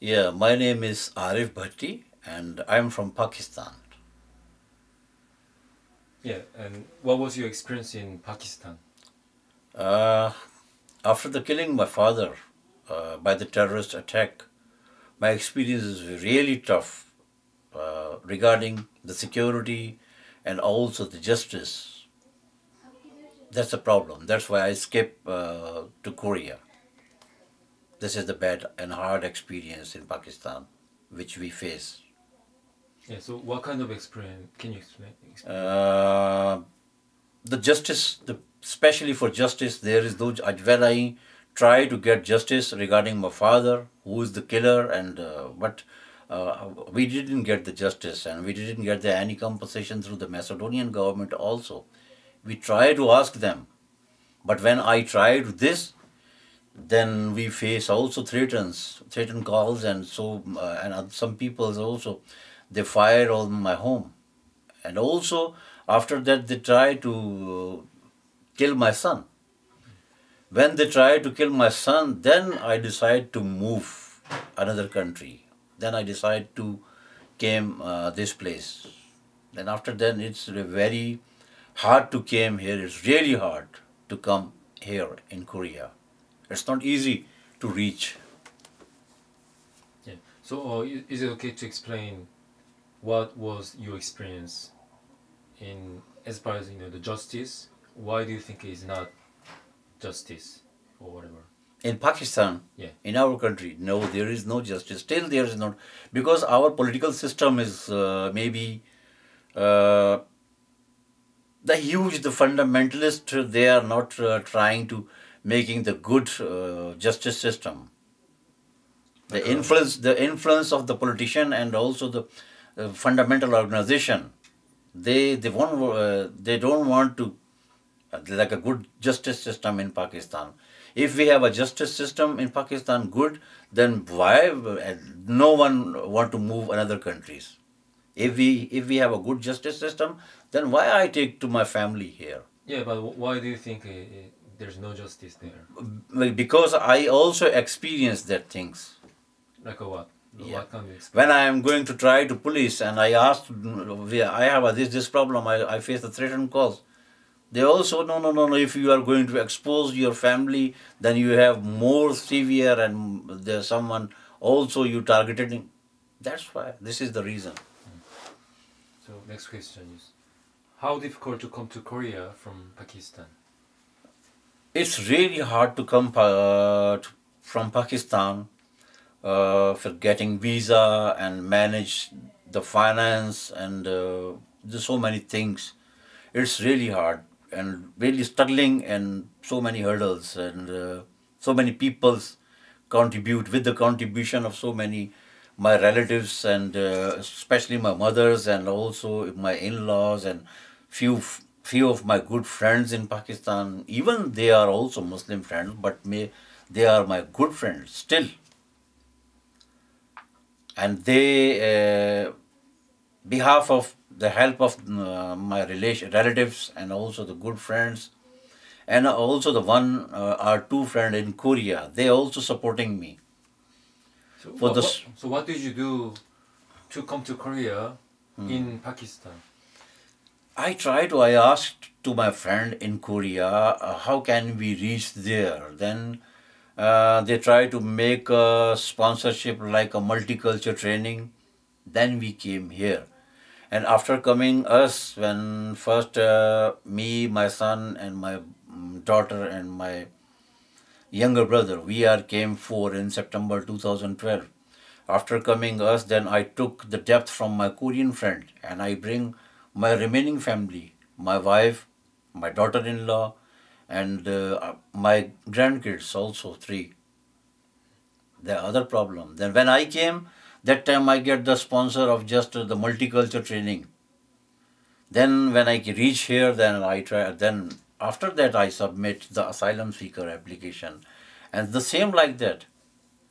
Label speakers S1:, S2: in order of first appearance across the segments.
S1: Yeah, my name is Ariff Bhatti and I'm from Pakistan.
S2: Yeah, and what was your experience in Pakistan?
S1: Uh, After the killing my father by the terrorist attack, my experience is really tough regarding the security and also the justice. That's a problem. That's why I escaped to Korea. This is the bad and hard experience in Pakistan which we face.
S2: Yeah, so what kind of experience can you explain?
S1: Uh, the justice, especially for justice, there is those when I try to get justice regarding my father, who is the killer, and but we didn't get the justice, and we didn't get any compensation through the Macedonian government. Also, we try to ask them, but when I tried this, then we face also threaten calls, and some people also they fire on my home, and also after that they try to kill my son. When they try to kill my son, then I decide to move another country. Then I decide to came this place. Then after that, it's very hard to came here. It's really hard to come here in Korea. It's not easy to reach.
S2: Yeah. So is it okay to explain what was your experience in as far as the justice? Why do you think it's not justice or whatever?
S1: In Pakistan,
S2: Yeah.
S1: in our country, no, there is no justice. Still, there is not, because our political system is maybe the huge, the fundamentalist. They are not trying to making the good justice system. The influence of the politician and also the fundamental organization. They don't want to like a good justice system in Pakistan. If we have a justice system in Pakistan good, then why no one want to move another countries? If we have a good justice system, then why I take to my family here?
S2: Yeah, but why do you think there's no justice there?
S1: Because I also experienced that things.
S2: Like a what?
S1: Yeah.
S2: What kind of experience?
S1: When I am going to try to police and I asked, I have this problem, I face the threatened calls. They also, no, if you are going to expose your family, then you have more severe and there's someone also you targeted. That's why, this is the reason.
S2: So next question is, how difficult to come to Korea from Pakistan?
S1: It's really hard to come from Pakistan for getting visa and manage the finance and there's so many things. It's really hard and really struggling and so many hurdles and so many peoples contribute with the contribution of so many my relatives and especially my mothers and also my in-laws and few of my good friends in Pakistan. Even they are also Muslim friends, but they are my good friends still. And they, behalf of the help of my relatives and also the good friends, and also the one or two friend in Korea, they also supporting me.
S2: So what did you do to come to Korea in Pakistan?
S1: I asked to my friend in Korea, how can we reach there? Then they try to make a sponsorship like a multicultural training. Then we came here. And after coming us, when first me, my son and my daughter and my younger brother, came four in September 2012. After coming us, then I took the depth from my Korean friend and I bring my remaining family, my wife, my daughter-in-law, and my grandkids also, 3. The other problem. Then when I came, that time I get the sponsor of just the multicultural training. Then when I reach here, then I try. Then after that I submit the Asylum Seeker application, and the same like that.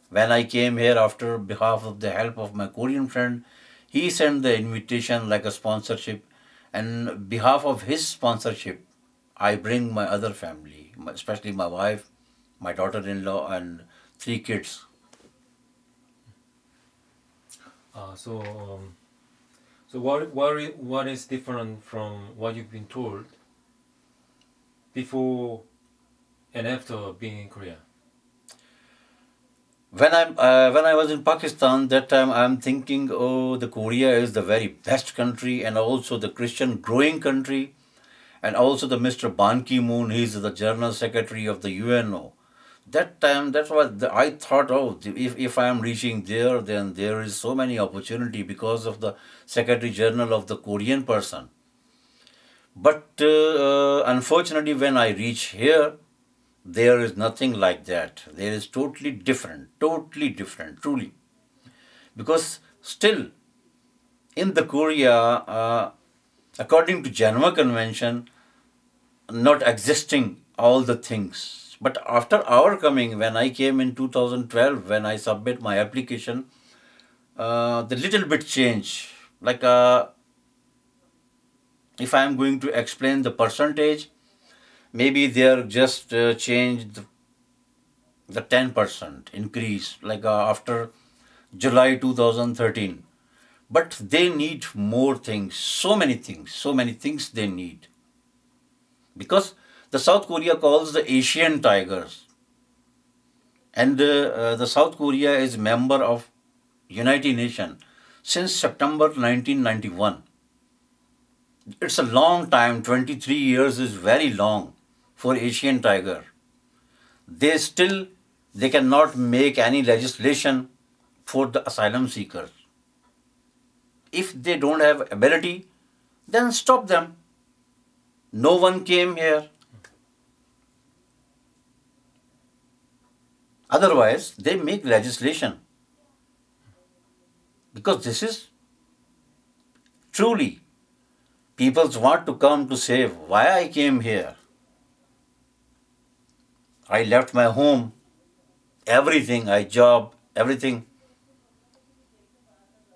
S1: When I came here after behalf of the help of my Korean friend, he sent the invitation like a sponsorship, and behalf of his sponsorship, I bring my other family, especially my wife, my daughter-in-law, and 3 kids.
S2: So what is different from what you've been told before and after being in Korea?
S1: When I was in Pakistan, that time I'm thinking, oh, the Korea is the very best country and also the Christian growing country, and also the Mr. Ban Ki-moon, he's the General Secretary of the UNO. That time, that's what I thought, oh, if I am reaching there, then there is so many opportunity because of the Secretary General of the Korean person. But unfortunately, when I reach here, there is nothing like that. There is totally different, truly. Because still, in the Korea, according to Geneva Convention, not existing all the things. But after our coming, when I came in 2012, when I submit my application, the little bit change. Like if I am going to explain the percentage, maybe they are just changed the 10% increase, like after July 2013. But they need more things, so many things they need. Because the South Korea calls the Asian tigers. And the South Korea is member of United Nations since September 1991. It's a long time, 23 years is very long for Asian tiger. They cannot make any legislation for the asylum seekers. If they don't have ability, then stop them. No one came here. Otherwise, they make legislation. Because this is truly, people want to come to save. Why I came here? I left my home, everything, job, everything.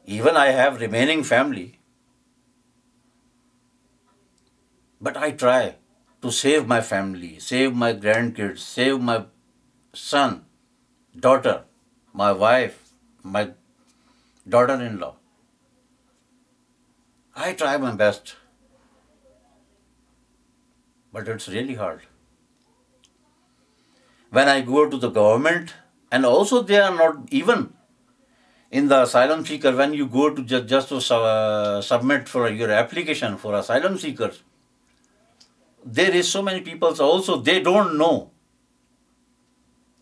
S1: Even I have remaining family. But I try to save my family, save my grandkids, save my son, daughter, my wife, my daughter-in-law. I try my best. But it's really hard. When I go to the government, and also they are not even in the asylum seeker, when you go to just to submit for your application for asylum seekers, there is so many people also, they don't know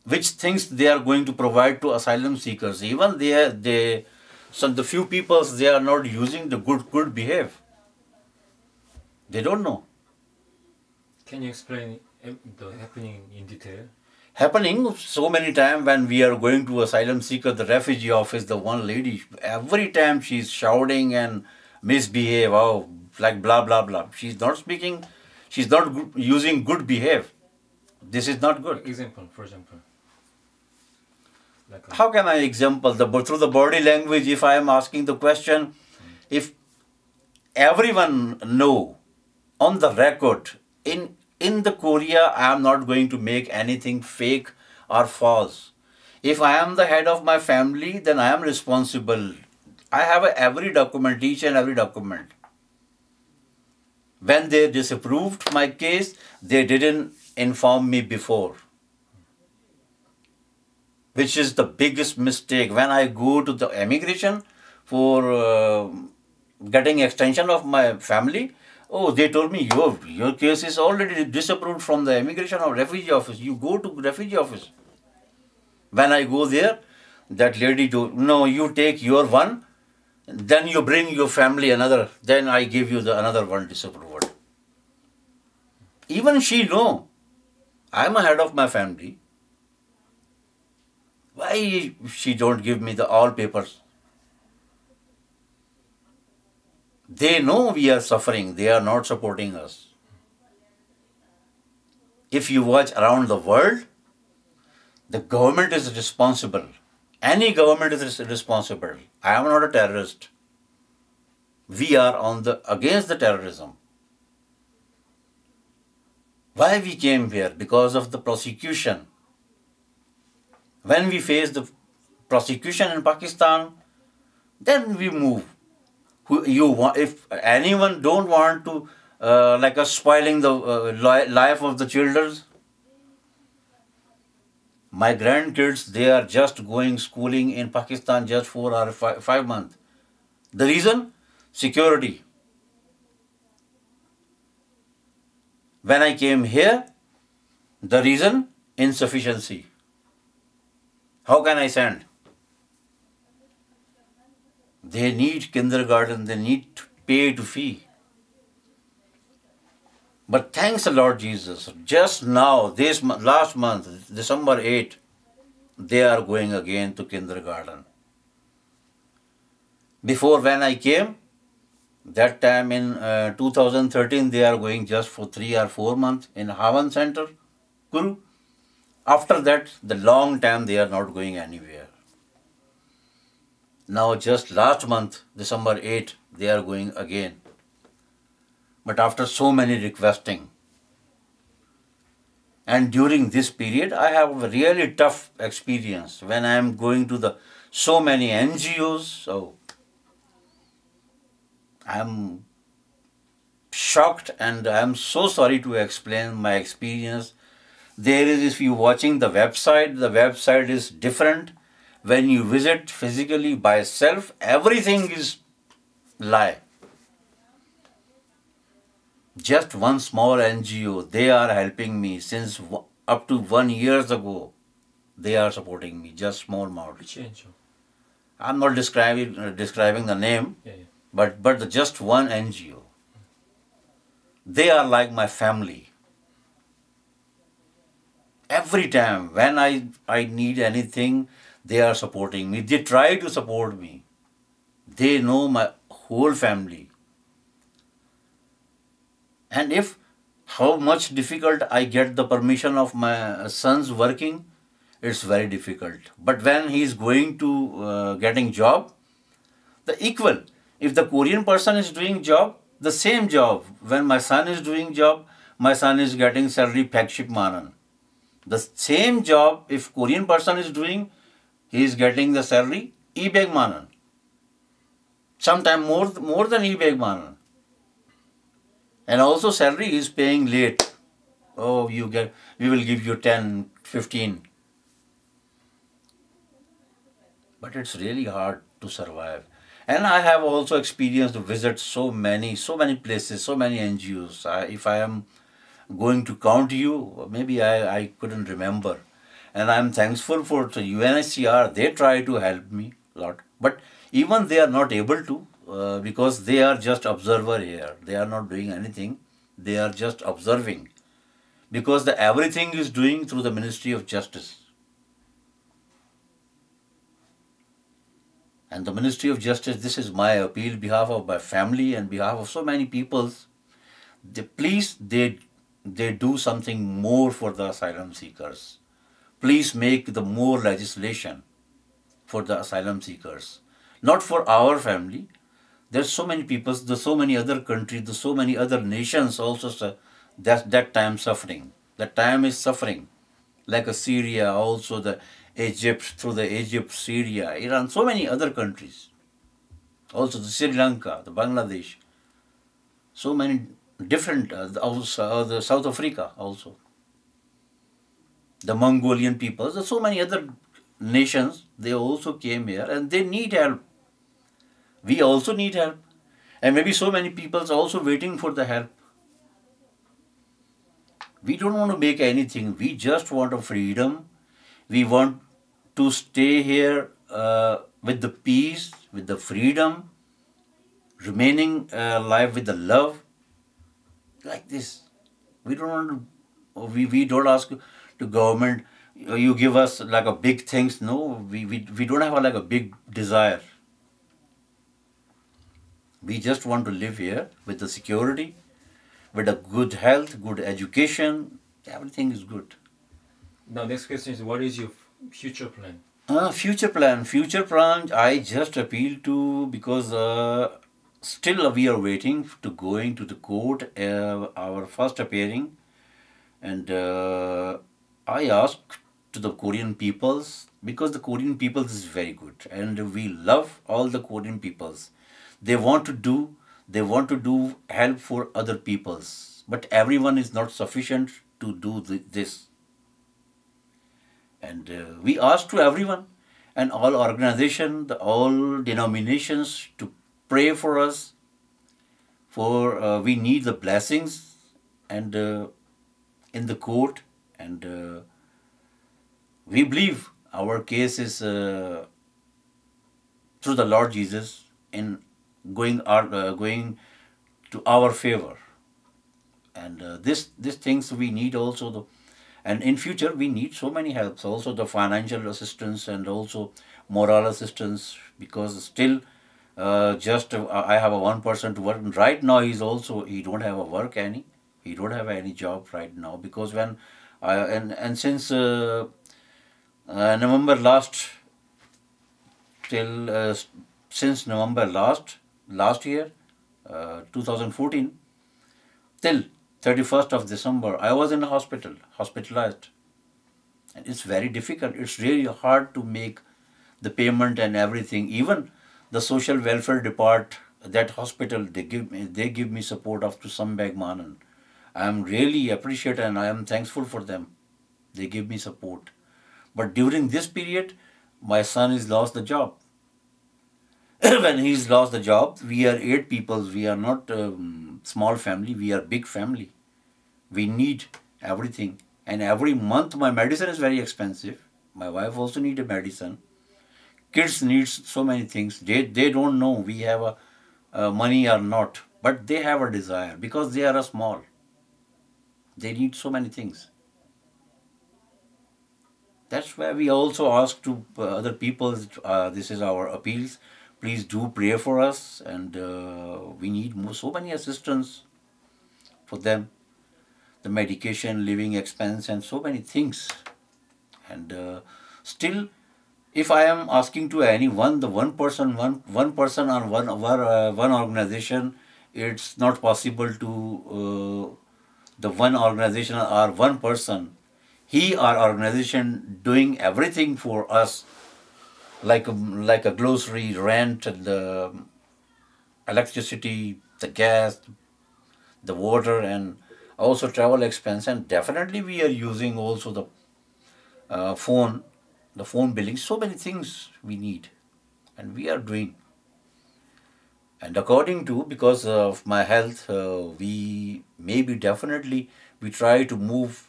S1: which things they are going to provide to asylum seekers. Even the few people, they are not using the good behave. They don't know.
S2: Can you explain the happening in detail?
S1: Happening so many times when we are going to asylum seeker, the refugee office, the one lady, every time she's shouting and misbehave, oh, like blah, blah, blah. She's not speaking, she's not using good behave. This is not good.
S2: For example. Like
S1: how can I example? Through the body language, if I am asking the question, if everyone know on the record, in the Korea, I am not going to make anything fake or false. If I am the head of my family, then I am responsible. I have every document, each and every document. When they disapproved my case, they didn't inform me before. Which is the biggest mistake. When I go to the immigration for getting extension of my family, oh, they told me, your case is already disapproved from the immigration or refugee office. You go to refugee office. When I go there, that lady told, no, you take your one, then you bring your family another, then I give you the another one disapproved. Even she know, I am a head of my family. Why she don't give me the all papers? They know we are suffering. They are not supporting us. If you watch around the world, the government is responsible. Any government is responsible. I am not a terrorist. We are against the terrorism. Why we came here? Because of the prosecution. When we face the prosecution in Pakistan, then we move. If anyone don't want to like us spoiling the life of the children, my grandkids, they are just going schooling in Pakistan just 4 or 5 months. The reason? Security. When I came here, the reason? Insufficiency. How can I send? They need kindergarten, they need to pay to fee. But thanks the Lord Jesus, just now, last month, December 8, they are going again to kindergarten. Before when I came, that time in 2013, they are going just for 3 or 4 months in Havan Center, Guru. After that, the long time they are not going anywhere. Now just last month, December 8, they are going again. But after so many requesting. And during this period, I have a really tough experience when I am going to so many NGOs. So I am shocked and I am so sorry to explain my experience. There is, if you watching the website is different. When you visit physically by self, everything is lie. Just one small NGO, they are helping me since up to 1 year ago. They are supporting me, just small amount.
S2: Which NGO?
S1: I'm not describing the name, but just one NGO. They are like my family. Every time when I need anything, they are supporting me. They try to support me. They know my whole family. And if how much difficult I get the permission of my son's working, it's very difficult. But when he is going to getting job, the equal. If the Korean person is doing job, the same job. When my son is doing job, my son is getting salary Pakship Manan. The same job, if Korean person is doing, he is getting the salary E-Beg Manan. Sometimes more than E-Beg Manan. And also salary is paying late. Oh, we will give you 10, 15. But it's really hard to survive. And I have also experienced to visit so many places, so many NGOs. If I am going to count you, maybe I couldn't remember. And I'm thankful for the UNHCR. They try to help me a lot. But even they are not able to because they are just observer here. They are not doing anything. They are just observing. Because everything is doing through the Ministry of Justice. And the Ministry of Justice, this is my appeal on behalf of my family and behalf of so many peoples. Please, they do something more for the asylum seekers. Please make the more legislation for the asylum seekers. Not for our family. There's so many people, there's so many other countries, there's so many other nations also that time suffering. That time is suffering. Like Syria, also the Egypt, through the Egypt, Syria, Iran, so many other countries. Also the Sri Lanka, the Bangladesh. So many different, also the South Africa also. The Mongolian people, there's so many other nations, they also came here and they need help. We also need help. And maybe so many people are also waiting for the help. We don't want to make anything. We just want a freedom. We want to stay here with the peace, with the freedom, remaining alive with the love. Like this. We don't want to, we don't ask to government, you give us like a big things. No, we don't have like a big desire. We just want to live here with the security, with a good health, good education. Everything is good.
S2: Now, next question is, what is your future plan?
S1: Future plan, I just appeal to, because still we are waiting to going to the court, our first appearing. And I asked to the Korean peoples, because the Korean peoples is very good and we love all the Korean peoples. They want to do help for other peoples, but everyone is not sufficient to do this. And we ask to everyone and all organizations, all denominations to pray for us, for we need the blessings and in the court, and we believe our case is through the Lord Jesus in going to our favor, and this things we need also and in future we need so many helps, also the financial assistance and also moral assistance, because still just I have a one person to work right now. He don't have a work any, he don't have any job right now, because when and since November last till since November last year 2014 till 31st of December, I was in the hospitalized. And it's very difficult. It's really hard to make the payment and everything. Even the social welfare department, that hospital, they give me support up to some Bagmanan. I am really appreciate and I am thankful for them. They give me support. But during this period, my son has lost the job. When he's lost the job, we are 8 people. We are not small family. We are big family. We need everything. And every month my medicine is very expensive. My wife also need a medicine. Kids need so many things. They don't know we have a money or not. But they have a desire because they are a small. They need so many things. That's why we also ask to other people, this is our appeals. Please do pray for us, and we need so many assistance for them. The medication, living expense, and so many things. And still, if I am asking to anyone, the one person on one organization, it's not possible to the one organization or one person. He or organization doing everything for us, like a grocery, rent, the electricity, the gas, the water, and also travel expense. And definitely we are using also the phone billing. So many things we need, and we are doing. And according to, because of my health, we try to move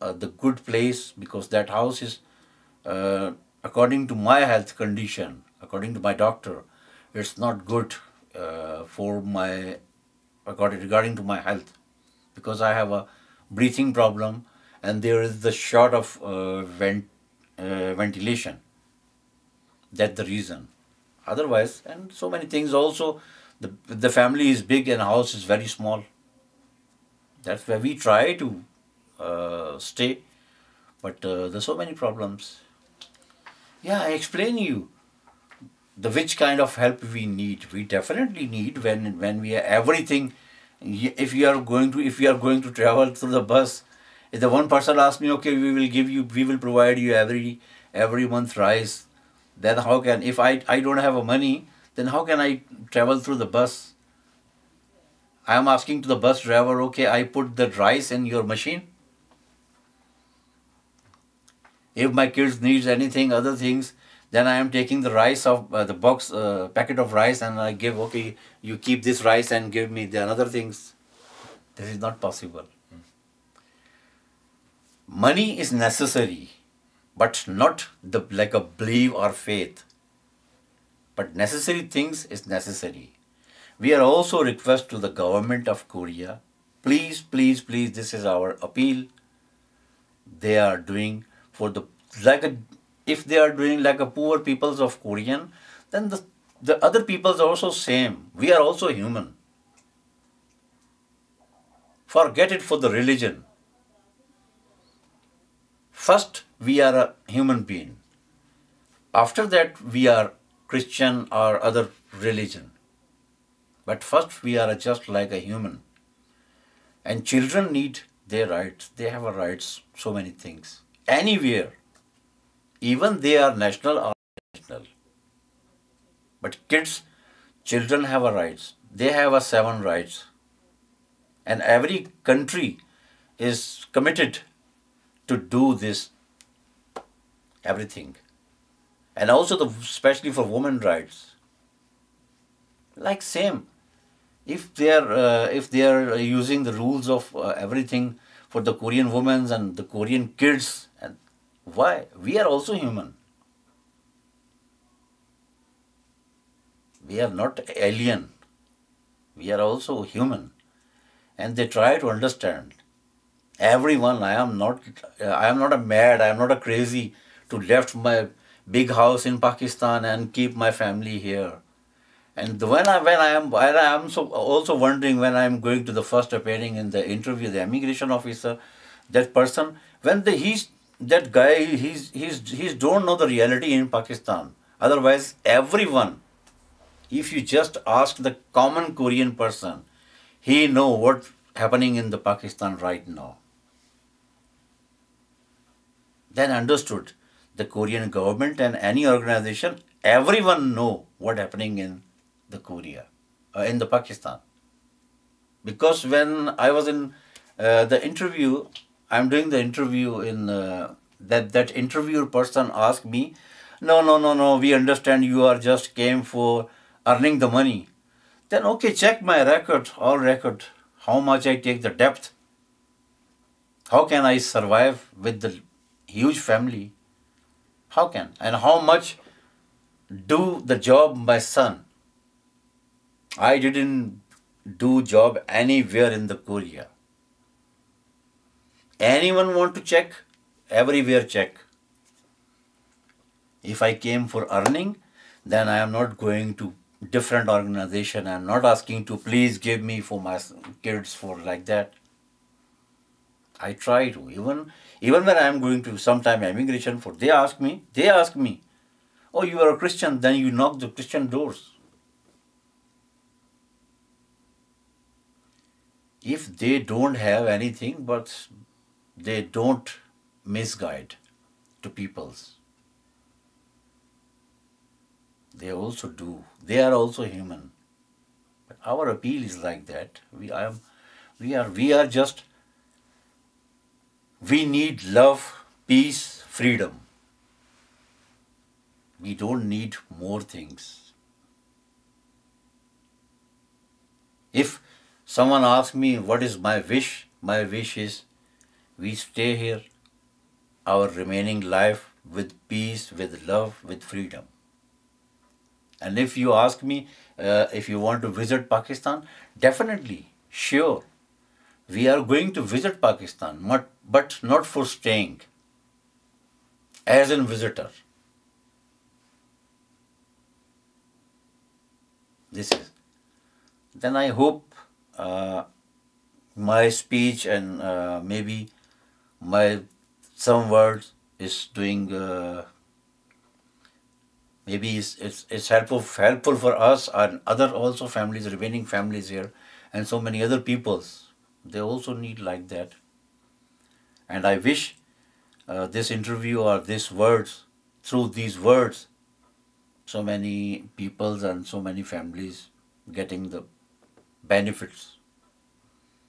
S1: the good place, because that house is according to my health condition, according to my doctor, it's not good for my regarding to my health, because I have a breathing problem and there is the short of ventilation. That's the reason. Otherwise, and so many things also, the family is big and house is very small. That's where we try to stay, but there's so many problems. Yeah, I explain you the which kind of help we need. We definitely need when we are everything. If you are going to travel through the bus, if the one person asks me, okay, we will provide you every month rice, then how can, if I don't have a money, then how can I travel through the bus? I am asking to the bus driver, okay, I put the rice in your machine. If my kids needs anything, other things, then I am taking the rice of the box, packet of rice, and I give, okay, you keep this rice and give me the other things. This is not possible. Money is necessary, but not like a belief or faith. But necessary things is necessary. We are also request to the government of Korea, please, please, please, this is our appeal. They are doing for if they are doing like a poor peoples of Korean, then the other peoples are also same. We are also human. Forget it for the religion. First, we are a human being. After that, we are Christian or other religion. But first, we are just like a human. And children need their rights. They have a rights, so many things. Anywhere, even they are national or national. But children have a rights. They have a 7 rights. And every country is committed to do this, everything. And also especially for women rights. Like same. If they are using the rules of everything for the Korean women and the Korean kids, and why? We are also human. We are not alien. We are also human. And they try to understand. Everyone, I am not a mad, I am not a crazy to left my big house in Pakistan and keep my family here. And when I am so also wondering when I am going to the first appearing in the interview, the immigration officer, that person, when that guy, he's don't know the reality in Pakistan. Otherwise, everyone, if you just ask the common Korean person, he know what's happening in the Pakistan right now. Then understood the Korean government and any organization, everyone know what's happening in the Korea, in the Pakistan. Because when I was in the interview, I'm doing the interview in that interviewer person asked me, no, we understand you are just came for earning the money. Then okay, check my record, all record, how much I take the debt. How can I survive with the huge family? How can? And how much do the job my son? I didn't do job anywhere in the Korea. Anyone want to check? Everywhere check. If I came for earning, then I am not going to different organization. I am not asking to please give me for my kids for like that. I try to. Even when I am going to sometime immigration for, they ask me, oh, you are a Christian, then you knock the Christian doors. If they don't have anything, but they don't misguide to peoples. They also do. They are also human. But our appeal is like that. We need love, peace, freedom. We don't need more things. If someone asks me what is my wish is we stay here our remaining life with peace, with love, with freedom. And if you ask me if you want to visit Pakistan, definitely, sure. We are going to visit Pakistan, but not for staying, as a visitor. This is. Then I hope my speech and maybe my some words is doing. Maybe it's helpful for us and other also families, remaining families here, and so many other peoples. They also need like that. And I wish this interview or through these words, so many peoples and so many families getting the benefits.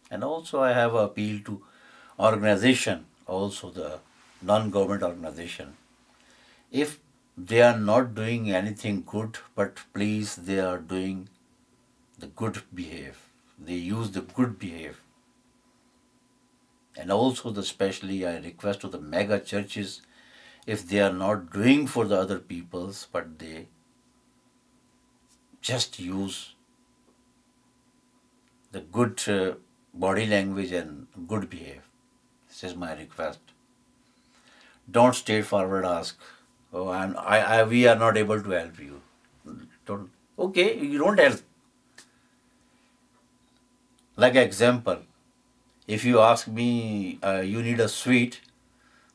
S1: And also I have an appeal to organization, also the non-government organization. If they are not doing anything good, but please they are doing the good behave. They use the good behave. And also especially I request to the mega churches, if they are not doing for the other peoples, but they just use the good body language and good behave. This is my request. Don't straightforward ask, oh, we are not able to help you. Don't. Okay, you don't help. Like example, if you ask me, you need a sweet,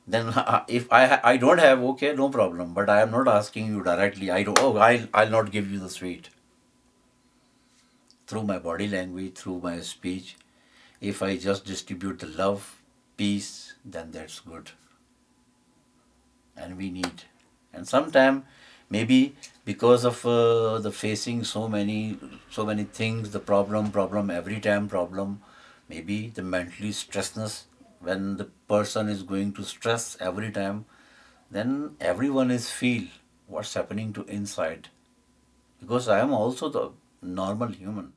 S1: then if I don't have, okay, no problem. But I am not asking you directly. I'll not give you the sweet. Through my body language, through my speech, if I just distribute the love, peace, then that's good. and we need. And sometimes maybe because of the facing so many things, the problem every time problem, maybe the mentally stressness, when the person is going to stress every time, then everyone is feel what's happening to inside, because I am also the normal human.